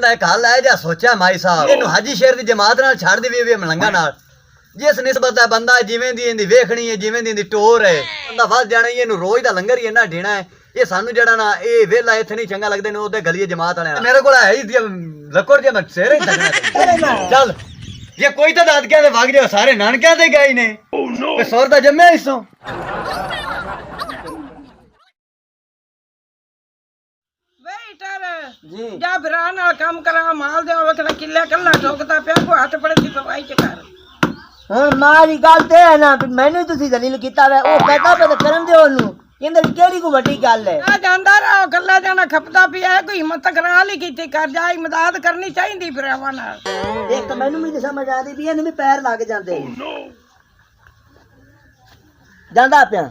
एक हल है जा सोचा माई साहब इन्हू हाजी शेर दी जमात नाल छाड़ देवी वे मलंगा नाल जिस निस्बत है बंदा जिवें दी इंदी वेखनी है जिवें दी इंदी टोर है बंदा फस जाना इनू रोज दा लंगर ही इन्ना ढीना है ये सानू जड़ा ना ए वेला इथे नहीं चंगा लगदे ने ओदे गलिए जमात वाले मेरे कोल है ही लकोर जे मैं सेरे तगना चल ये कोई तो दादकियां दे भाग जाओ सारे नानकियां दे गए ने ते सोर दा जम्मे इसो जी जा भरा नाल काम करा माल दे वखना किले कल्ला ठोकता पिया को हाथ पड़े दी सफाई च कर हां मारी गल ते है ना मैनू तुसी दलील कीता वे ओ कहता पे करन दे ओनु इंदे केड़ी को बड़ी गल है आ जांदा रहो कल्ला जाना खपता पिया है कोई हिम्मत करा ली कीती कर जा इमदाद करनी चाहिदी भरावां नाल एक तो मैनू भी समझ आ दी भी एनु भी पैर लग जांदे जांदा पिया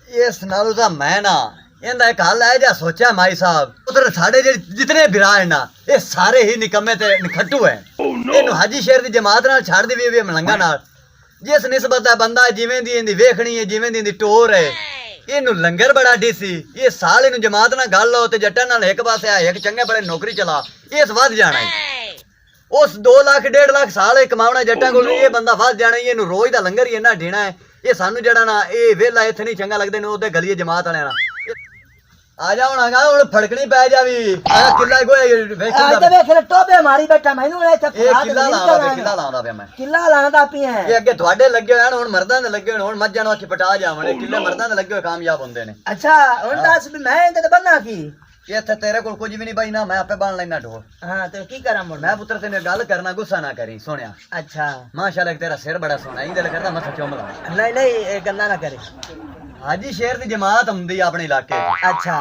इस नालों दा मैं ना इंदा एक हल है जा सोचा माई साहब उधर साडे जितने बिरा है ना ये सारे ही निकम्मे ते निखट्टू है इन्हू हाजी शेर दी जमात नाल छाड़ देवी वे मलंगा नाल जिस निस्बत है बंदा जिवें दी इंदी वेखनी है जिवें दी इंदी टोर है इन्हू लंगर बड़ा डीसी ये साल इन्हू जमात नाल गल लो ते जट्टां नाल एक पासे आ एक चंगे बड़े नौकरी चला इस वध जाना है उस 2 लाख 1.5 लाख साल कमावना जट्टां कोल ये बंदा फस जाना इन्हू रोज दा लंगर ही इन्ना ढीना है ये सानू जड़ा ना ए वेला इथे नहीं चंगा लगदे ने ओदे गलिए जमात वाले ना आ जा हुन हुन फड़कनी पै जावी आ किला गोए वेख आ ते वेख टोबे मारी बैठा मैनू ने इथे ए किला लांदा पे मैं किला लांदा पिया है ये अगे ਤੁਹਾਡੇ ਲੱਗੇ ਹੋਣ ਹੁਣ ਮਰਦਾਂ ਦੇ ਲੱਗੇ ਹੋਣ ਮੱਝਾਂ ਨੂੰ ਅੱਖੀ ਪਟਾ ਜਾਵਣੇ ਕਿੱਲੇ ਮਰਦਾਂ ਦੇ ਲੱਗੇ ਹੋਏ ਕਾਮਯਾਬ ਹੁੰਦੇ ਨੇ अच्छा हुन दस भी मैं इंदे ते बनना की ਇੱਥੇ ਤੇਰੇ ਕੋਲ ਕੁਝ ਵੀ ਨਹੀਂ ਬਾਈ ਨਾ ਮੈਂ ਆਪੇ ਬਣ ਲੈਣਾ ਢੋਲ हां तो की करा मुड़ मैं पुत्र तेने गल करना गुस्सा ना करी सोनिया अच्छा माशाल्लाह तेरा सिर बड़ा सोना ही दिल करदा मथा चुम ला नहीं नहीं ये गल्ला ना करे हाजी शेर दी जमात हुंदी अपने इलाके अच्छा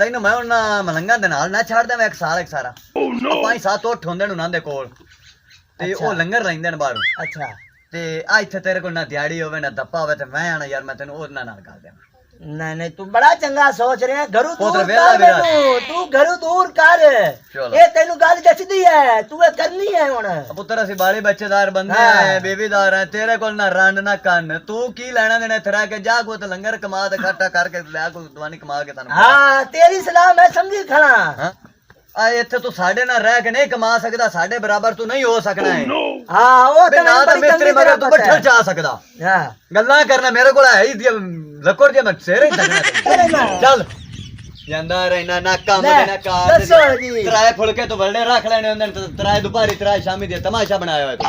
तैनू मैं हुन मलंगा दे नाल ना छाड़ देवां एक सारा पांच सात उठ हुंदे नु नांदे कोल ते ओ लंगर रहिंदे ने बाहरों अच्छा ते आ इत्थे तेरे कोल ना दिहाड़ी होवे ना दप्पा होवे ते मैं आना यार मैं तेनू ओद नाल कर देवां नहीं नहीं तू बड़ा चंगा सोच रहे है घरू पुत्र दूर वेला कर विराट। तू घरू दूर कर चलो। ये तेनू गल दसदी है तू ये करनी है हुन पुत्र असि बाले बच्चेदार बंदे हैं बेबीदार हैं तेरे कोल ना रंड ना कन तू की लेना देना इत्थे रह के जा को ते लंगर कमा ते खट्टा करके ले को दवानी कमा के तन हां तेरी सलाह मैं समझी खड़ा हां आ इत्थे तू साडे नाल रह के नहीं कमा सकदा साडे बराबर तू नहीं हो सकना है हां ओ ते ना ते मिस्त्री मगर तू बैठल जा सकदा हां गल्ला करना मेरे कोल है ही लकोर जे मैं सेरे तगना चल ਜਾਂਦਾ ਰਹਿਣਾ ਨਾ ਕੰਮ ਦੇ ਨਾ ਕਾਰ ਦੱਸੋ ਜੀ ਤਰਾਏ ਫੁਲਕੇ ਤੋਂ ਵਲੜੇ ਰੱਖ ਲੈਣੇ ਹੁੰਦੇ ਨੇ ਤਰਾਏ ਦੁਪਹਿਰੀ ਤਰਾਏ ਸ਼ਾਮੀ ਦੇ ਤਮਾਸ਼ਾ ਬਣਾਇਆ ਹੋਇਆ ਤੂੰ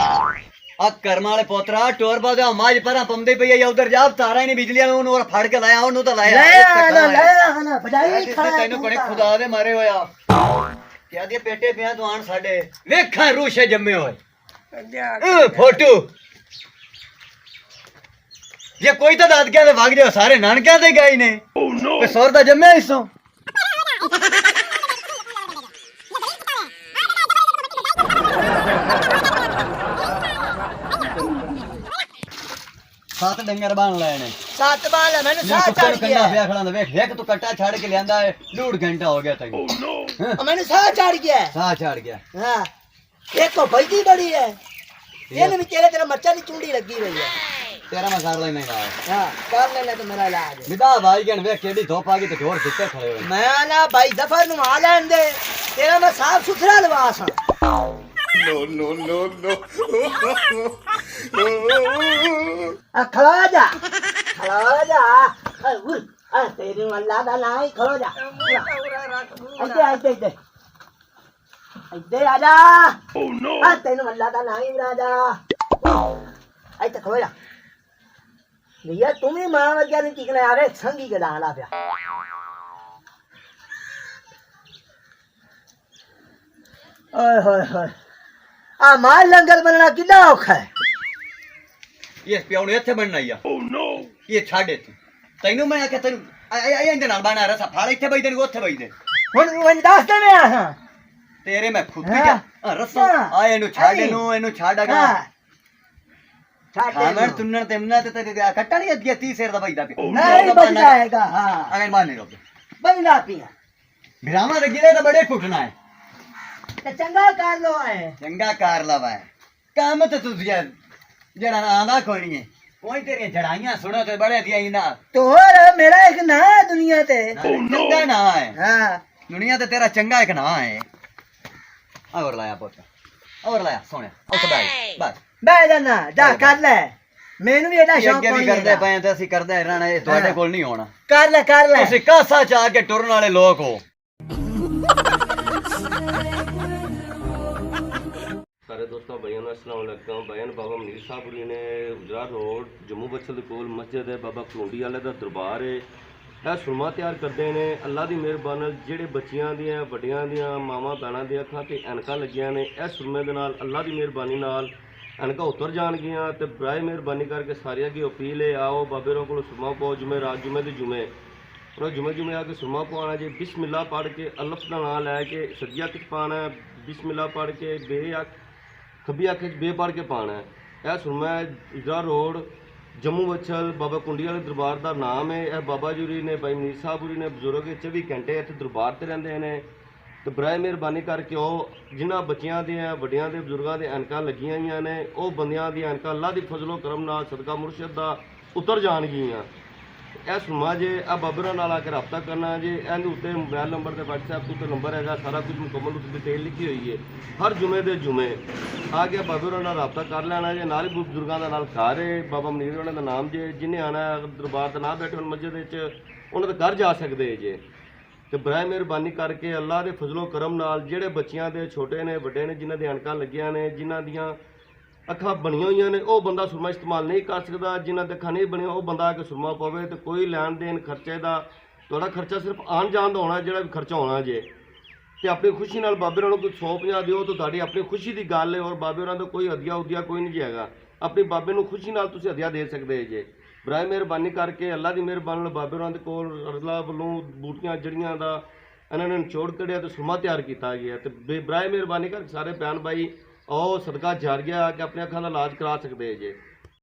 ਆ ਕਰਮ ਵਾਲੇ ਪੋਤਰਾ ਟੋਰ ਬਾਦਾ ਮਾਜ ਪਰਾਂ ਪੰਦੇ ਪਈ ਆ ਉਧਰ ਜਾ ਤਾਰਾ ਹੀ ਨਹੀਂ ਬਿਜਲੀਆਂ ਨੂੰ ਉਹਨੂੰ ਫੜ ਕੇ ਲਾਇਆ ਉਹਨੂੰ ਤਾਂ ਲਾਇਆ ਨਾ ਬਜਾਈ ਖੜਾ ਤੈਨੂੰ ਕੋਣੇ ਖੁਦਾ ਦੇ ਮਾਰੇ ਹੋਇਆ ਕਿਆ ਦੇ ਪੇਟੇ ਪਿਆ ਤੂੰ ਆਣ ਸਾਡੇ ਵੇਖਾਂ ਰੂਸ਼ੇ ਜੰਮੇ ਹੋਏ ਫੋਟੋ ये कोई तो दादकियां दे भाग जाओ सारे नानकियां दे गए ने ते सोर दा जम्मे इसो सात डंगर बांध लाए ने सात बाल मैंने साथ चढ़ चढ़ गया पिया खड़ा देख एक तो कट्टा छाड़ के लियांदा है 1.5 घंटा हो गया तक मैंने साथ चढ़ गया साह चढ़ गया हां एक तो बल्दी बड़ी है ये भी तेरे तेरा मच्छा की चुंडी लगी हुई है तेरा मैं कर लेने का हां कर लेना तो मेरा इलाज बिदा भाई गन वे केडी धोप आ गई तो ढोर दिक्कत खड़े हुए मैं ना भाई दफर नु आ लेन दे तेरा मैं साफ सुथरा लिबास हां नो आ खड़ा जा आ तेरे अल्लाह दा नाम ही खड़ो जा इधर इधर आजा ओह नो आ तेरे अल्लाह दा नाम ही राजा आई तो खड़ो जा भैया तुम ही मां वगैरह नहीं टिकने आ रहे संगी के डाला पे ओए होए होए आ माल लंगर बनना कितना औखा है ये प्याउने इत्थे बनना या ओह नो ये छाड़े तू तैनू मैं आके तैनू आई इंदे नाल बना रहा फाड़ इत्थे बई दे ओथे बई दे हुन दस दे मैं हां तेरे मैं खुद ही क्या रस्सा आ एनु छाड़े नु एनु छाड़ागा हां मैं तुन्नन तेमना ते कट्टा नहीं दिया 30 शेर दा बई दा नहीं बच जाएगा हां अगर मान नहीं रोके बनना पिया बिरामा दे गिले तो बड़े कुटना है ते चंगा कर लो है चंगा कार लवा है काम तो तू जड़ा आंदा कोई नहीं है कोई तेरी जड़ाइयां सुनो तो बड़े दिया ही ना तो और मेरा एक ना है दुनिया ते चंगा ना है हाँ दुनिया ते तेरा चंगा एक ना है और लाया पुत और लाया सोने उठ बैठ बस बह जाना जा कर ले मैनू भी एडा शौक ਅੱਗੇ ਵੀ कोई ਕਰਦੇ नहीं ਪਏ ਤੇ ਅਸੀਂ ਕਰਦੇ ਰਹਿਣਾ ਇਹ ਤੁਹਾਡੇ ਕੋਲ ਨਹੀਂ ਹੋਣਾ कर ले ਤੁਸੀਂ ਕਾਸਾ ਚ ਆ ਕੇ ਟੁਰਨ ਵਾਲੇ ਲੋਕ ਹੋ सारे दोस्तों भाइयों ने अस्सलाम वालेकुम बयान बाबा मनीर साहब हुरी ने उजरा रोड जम्मू बच्छल दे कोल मस्जिद है बाबा खलोंडी वाले दा दरबार है ਇਹ ਸੁਰਮਾ ਤਿਆਰ ਕਰਦੇ ਨੇ ਅੱਲਾ ਦੀ ਮਿਹਰਬਾਨੀ ਨਾਲ ਜਿਹੜੇ ਬੱਚਿਆਂ ਦੀਆਂ ਵੱਡੀਆਂ ਦੀਆਂ ਮਾਵਾਂ ਭੈਣਾਂ ਦੀਆਂ ਅੱਖਾਂ ਤੇ ਐਨਕਾਂ ਲੱਗੀਆਂ ਨੇ ਇਹ ਸੁਰਮੇ ਦੇ ਨਾਲ ਅੱਲਾ ਦੀ ਮਿਹਰਬਾਨੀ ਨਾਲ ਐਨਕਾਂ ਉਤਰ ਜਾਣਗੀਆਂ ਤੇ ਬਰਾਏ ਮਿਹਰਬਾਨੀ ਕਰਕੇ ਸਾਰਿਆਂ ਦੀ ਅਪੀਲ ਹੈ ਆਓ ਬਾਬੇ ਰੋਂ ਕੋਲ ਸੁਰਮਾ ਪਾਓ ਜੁਮੇ ਰਾਤ ਜੁਮੇ ਦੇ ਜੁਮੇ और जुमे जुमे आके सुरमा पाना जी बिस्मिल्लाह पढ़ के अल्लाह का नाम लैके सज्जी अख च पाना है बिस्मिल्लाह पढ़ के बे अख खब्बी अख च बे पढ़ के पाना है यह सुरमा इजरा रोड जम्मू बच्छल बाबा कुंडी वाले दरबार का नाम है यह बाबा जी हुरी ने भाई मनीर साहब हुरी ने बजुर्ग 24 घंटे इतने दरबार से रहते हैं तो बराए मेहरबानी करके वो जिन्होंने बच्चियां दियां वड्डियां दे बुजुर्गों दे ऐनकां लगियां होईयां ने वो बंदियां दी ऐनकां अल्लाह दी फजलो करम नाल सदका मुर्शद दा उतर जाणगियां ਇਹ ਸੁਣਵਾ ਜੇ ਆ ਬਾਬਰਾਂ ਨਾਲ ਆ ਕੇ ਰਾਬਤਾ ਕਰਨਾ ਜੇ ਇਹਦੇ ਉੱਤੇ ਮੋਬਾਈਲ ਨੰਬਰ ਤੇ WhatsApp ਉੱਤੇ ਨੰਬਰ ਹੈਗਾ ਸਾਰਾ ਕੁਝ ਮੁਕੰਮਲ ਉੱਤੇ ਡਿਟੇਲ ਲਿਖੀ ਹੋਈ ਹੈ ਹਰ ਜੁਮੇ ਦੇ ਜੁਮੇ ਆ ਕੇ ਬਾਬਰਾਂ ਨਾਲ ਰਾਬਤਾ ਕਰ ਲੈਣਾ ਜੇ ਨਾਲ ਹੀ ਬਜ਼ੁਰਗਾਂ ਦਾ ਨਾਲ ਸਾਰੇ ਬਾਬਾ ਮਨੀਰ ਉਹਨਾਂ ਦਾ ਨਾਮ ਜੇ ਜਿਹਨੇ ਆਣਾ ਦਰਬਾਰ ਤੇ ਨਾ ਬੈਠੇ ਹੋਣ ਮਸਜਿਦ ਵਿੱਚ ਉਹਨਾਂ ਦੇ ਘਰ ਜਾ ਸਕਦੇ ਜੇ ਤੇ ਬਰਾਏ ਮਿਹਰਬਾਨੀ ਕਰਕੇ ਅੱਲਾਹ ਦੇ ਫਜ਼ਲੋ ਕਰਮ ਨਾਲ ਜਿਹੜੇ ਬੱਚਿਆਂ ਦੇ ਛੋਟੇ ਨੇ ਵੱਡੇ ਨੇ ਜਿਨ੍ਹਾਂ ਦੇ ਅਣਕਾਂ ਲੱਗੀਆਂ ਨੇ ਜਿਨ੍ਹਾਂ ਦੀਆਂ ਅੱਖਾਂ ਬਣੀਆਂ ਹੋਈਆਂ ਨੇ ਉਹ ਬੰਦਾ ਸੁਰਮਾ ਇਸਤੇਮਾਲ ਨਹੀਂ ਕਰ ਸਕਦਾ ਜਿਨ੍ਹਾਂ ਦੇ ਅੱਖਾਂ ਨਹੀਂ ਬਣੀਆਂ ਉਹ ਬੰਦਾ ਆ ਕੇ ਸੁਰਮਾ ਪਵੇ ਤੇ ਕੋਈ ਲੈਣ ਦੇਣ ਖਰਚੇ ਦਾ ਤੁਹਾਡਾ ਖਰਚਾ ਸਿਰਫ ਆਉਣ ਜਾਣ ਦਾ ਹੋਣਾ ਜਿਹੜਾ ਵੀ ਖਰਚਾ ਹੋਣਾ ਜੇ ਤੇ ਆਪਣੀ ਖੁਸ਼ੀ ਨਾਲ ਬਾਬੇ ਉਹਨਾਂ ਨੂੰ ਕੋਈ 150 ਦਿਓ ਤਾਂ ਤੁਹਾਡੀ ਆਪਣੀ ਖੁਸ਼ੀ ਦੀ ਗੱਲ ਹੈ ਔਰ ਬਾਬੇ ਉਹਨਾਂ ਦਾ ਕੋਈ ਹਦੀਆ ਉਦੀਆ ਕੋਈ ਨਹੀਂ ਹੈਗਾ ਆਪਣੇ ਬਾਬੇ ਨੂੰ ਖੁਸ਼ੀ ਨਾਲ ਤੁਸੀਂ ਹਦੀਆ ਦੇ ਸਕਦੇ ਜੇ ਬਰਾਏ ਮਿਹਰਬਾਨੀ ਕਰਕੇ ਅੱਲਾ ਦੀ ਮਿਹਰਬਾਨੀ ਨਾਲ ਬਾਬੇ ਉਹਨਾਂ ਦੇ ਕੋਲ ਅੱਲਾ ਵੱਲੋਂ ਬੂਟੀਆਂ ਜੜੀਆਂ ਦਾ ਇਹਨਾਂ ਨੇ ਨਿਚੋੜ ਕੜਿਆ ਤੇ ਸੁਰਮਾ ਤਿਆਰ ਕੀਤਾ ਗਿਆ ਤੇ ਬਰਾਏ ਮਿਹਰਬਾਨੀ ਕਰਕੇ ਸਾਰੇ ਭੈਣ ਭਾਈ ਉਹ ਸਦਕਾ ਜਾਰੀਆ ਕਿ ਆਪਣੇ ਅੱਖਾਂ ਦਾ ਇਲਾਜ ਕਰਾ ਸਕਦੇ ਜੇ